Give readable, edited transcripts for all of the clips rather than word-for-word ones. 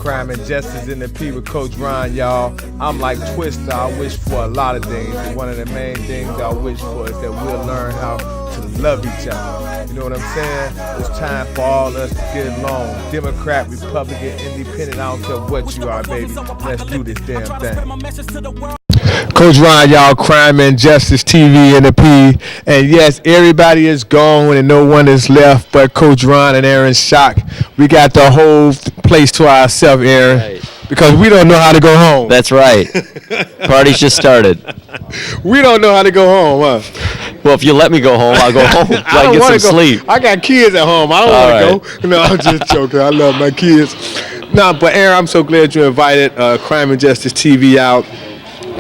Crime and Justice in the P with Coach Ron, y'all. I'm like Twister. I wish for a lot of things. And one of the main things I wish for is that we'll learn how to love each other. You know what I'm saying? It's time for all of us to get along. Democrat, Republican, Independent, I don't care what you are, baby. Let's do this damn thing. Coach Ron, y'all, Crime and Justice TV and the P. And yes, everybody is gone and no one is left but Coach Ron and Aaron Schock. We got the whole place to ourselves, Aaron, right, because we don't know how to go home. That's right. Party's just started. We don't know how to go home, huh? Well, if you let me go home, I'll go home. I don't get some sleep. I got kids at home. I don't want to go. No, I'm just joking. I love my kids. No, but Aaron, I'm so glad you invited Crime and Justice TV out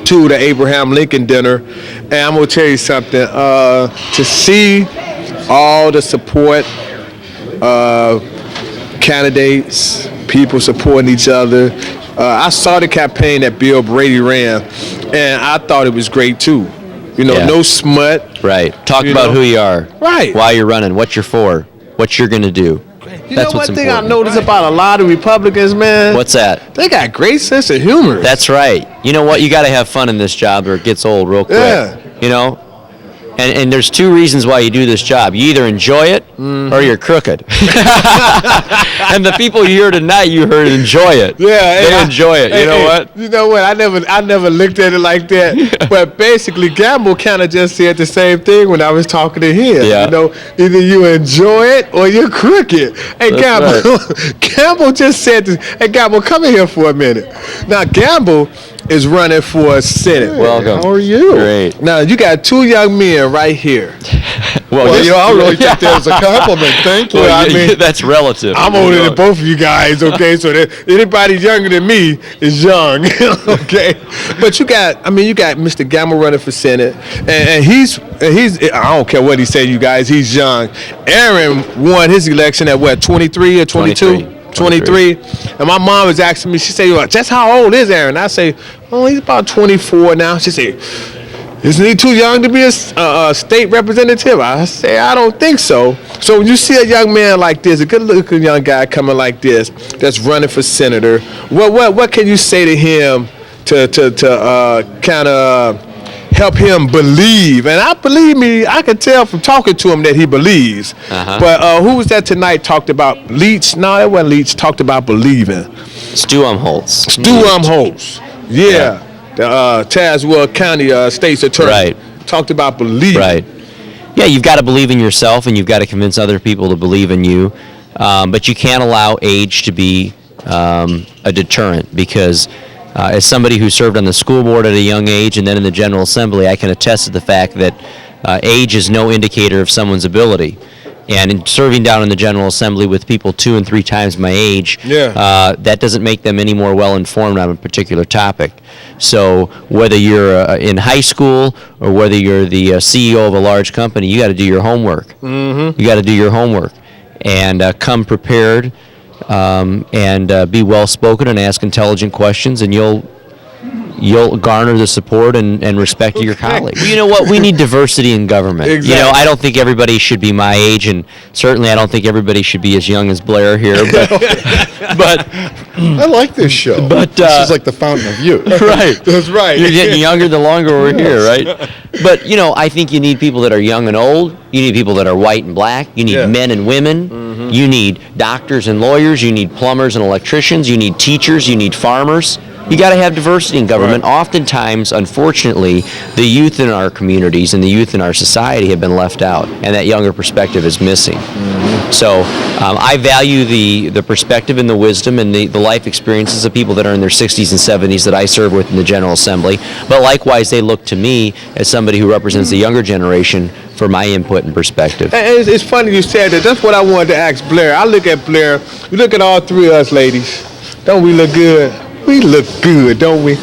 to the Abraham Lincoln dinner. And I'm going to tell you something. To see all the support, candidates, people supporting each other. I saw the campaign that Bill Brady ran, and I thought it was great too. You know, no smut. Right. Talk about who you are. Right. Why you're running, what you're for, what you're going to do. You know one thing I noticed about a lot of Republicans, man? What's that? They got great sense of humor. That's right. You know what? You got to have fun in this job or it gets old real quick. Yeah. You know? And there's two reasons why you do this job. You either enjoy it or you're crooked. And the people you hear tonight, you heard enjoy it. Yeah, they enjoy it. You know what? You know what? I never looked at it like that. But basically, Gamble kind of just said the same thing when I was talking to him. Yeah. You know, either you enjoy it or you're crooked. Hey, Gamble, right. Gamble just said this. Hey, Gamble, come in here for a minute. Now, Gamble is running for Senate. Welcome. How are you? Great. Now, you got two young men right here. Well, you know, I really think that was a compliment. Thank you. Well, I mean, that's relative. I'm older than both of you guys, okay? So that anybody younger than me is young, okay? But you got Mr. Gamble running for Senate, and he's I don't care what he said, you guys, he's young. Aaron won his election at what, 23 or 22? 23. And my mom was asking me, she said, well, just how old is Aaron? I say, oh, he's about 24 now. She said, isn't he too young to be a state representative? I say, I don't think so. So when you see a young man like this, a good-looking young guy coming like this, that's running for senator, what can you say to him to kind of help him believe? And I can tell from talking to him that he believes. But who was that tonight talked about Leach? No, that wasn't Leach. Talked about believing. Stu Umholtz. Stu Umholtz. Yeah. The Tazewell County state's attorney. Right. Talked about believing. Right. Yeah, you've got to believe in yourself, and you've got to convince other people to believe in you. But you can't allow age to be a deterrent, because as somebody who served on the school board at a young age and then in the General Assembly, I can attest to the fact that age is no indicator of someone's ability. And in serving down in the General Assembly with people 2 and 3 times my age, that doesn't make them any more well-informed on a particular topic. So whether you're in high school or whether you're the CEO of a large company, you got to do your homework. Mm-hmm. You got to do your homework and come prepared and be well-spoken and ask intelligent questions, and you'll garner the support and respect of your colleagues. Well, you know what? We need diversity in government. Exactly. You know, I don't think everybody should be my age, and certainly I don't think everybody should be as young as Blair here. But I like this show. But this is like the fountain of youth. Right. That's right. You're getting younger the longer we're here, right? But, you know, I think you need people that are young and old. You need people that are white and black. You need men and women. Mm-hmm. You need doctors and lawyers. You need plumbers and electricians. You need teachers. You need farmers. You got to have diversity in government. Right. Oftentimes, unfortunately, the youth in our communities and the youth in our society have been left out, and that younger perspective is missing. Mm-hmm. So I value the perspective and the wisdom and the life experiences of people that are in their 60s and 70s that I serve with in the General Assembly. But likewise, they look to me as somebody who represents the younger generation for my input and perspective. And it's funny you said that. That's what I wanted to ask Blair. I look at Blair. You look at all three of us ladies. Don't we look good? We look good, don't we?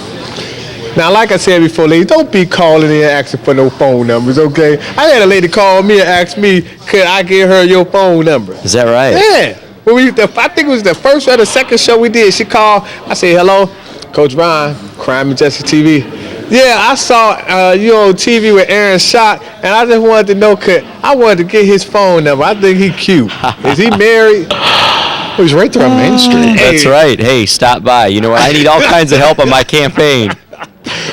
Now, like I said before, ladies, don't be calling in and asking for no phone numbers, okay? I had a lady call me and ask me, could I give her your phone number? Is that right? Yeah. I think it was the first or the second show we did. She called. I said, hello, Coach Ron, Crime JustUs TV. Yeah, I saw you on TV with Aaron Schock, and I just wanted to know, I wanted to get his phone number. I think he cute. Is he married? Oh, he's right there on Main Street. That's right. Hey, stop by. You know what? I need all kinds of help on my campaign.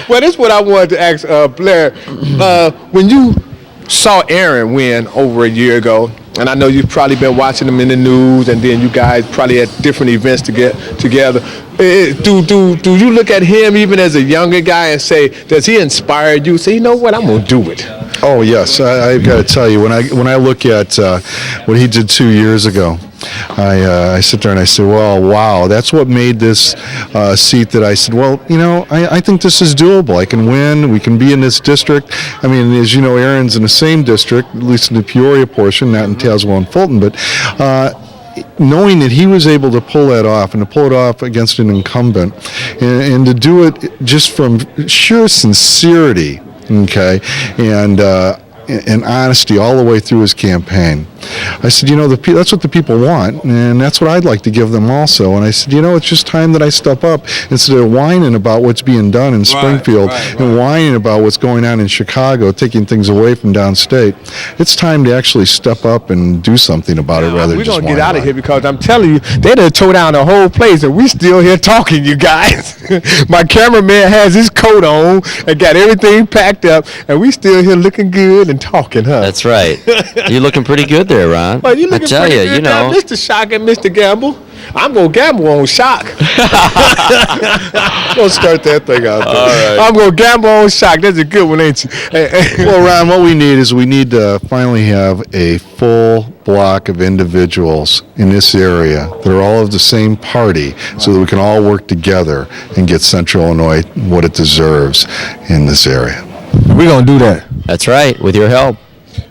Well, this is what I wanted to ask Blair. When you saw Aaron win over a year ago, and I know you've probably been watching him in the news, and then you guys probably at different events to get together. Do you look at him even as a younger guy and say, does he inspire you? Say, you know what, I'm gonna do it. Oh yes, I've got to tell you, when I look at what he did 2 years ago, I sit there and I say, well, wow, that's what made this seat that I said, well, you know, I think this is doable. I can win. We can be in this district. I mean, as you know, Aaron's in the same district, at least in the Peoria portion, not in Tazewell and Fulton, but knowing that he was able to pull that off and to pull it off against an incumbent and to do it just from sheer sincerity, okay, and honesty all the way through his campaign. I said, you know, that's what the people want, and that's what I'd like to give them also. And I said, you know, it's just time that I step up instead of whining about what's being done in Springfield and whining about what's going on in Chicago, taking things away from downstate. It's time to actually step up and do something about it rather than just whine. We're going to get out of here because I'm telling you, they done tore down the whole place, and we still here talking, you guys. My cameraman has his coat on and got everything packed up, and we still here looking good and talking, huh? That's right. You're looking pretty good there, Ron. Well, you I tell you, you know. Mr. Schock and Mr. Gamble. I'm going to gamble on Schock. We'll start that thing out there. All right. I'm going to gamble on Schock. That's a good one, ain't you? Well, Ron, what we need is we need to finally have a full block of individuals in this area that are all of the same party so that we can all work together and get Central Illinois what it deserves in this area. We're going to do that. That's right, with your help.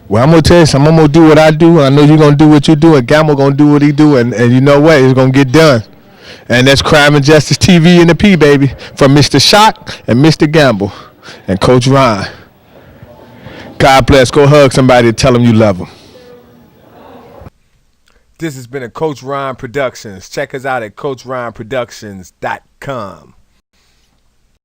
Well, I'm going to tell you something. I'm going to do what I do. I know you're going to do what you do, and Gamble going to do what he do, and you know what? It's going to get done. And that's Crime and Justice TV and the P, baby, from Mr. Schock and Mr. Gamble and Coach Ron. God bless. Go hug somebody and tell them you love them. This has been a Coach Ron Productions. Check us out at CoachRonProductions.com.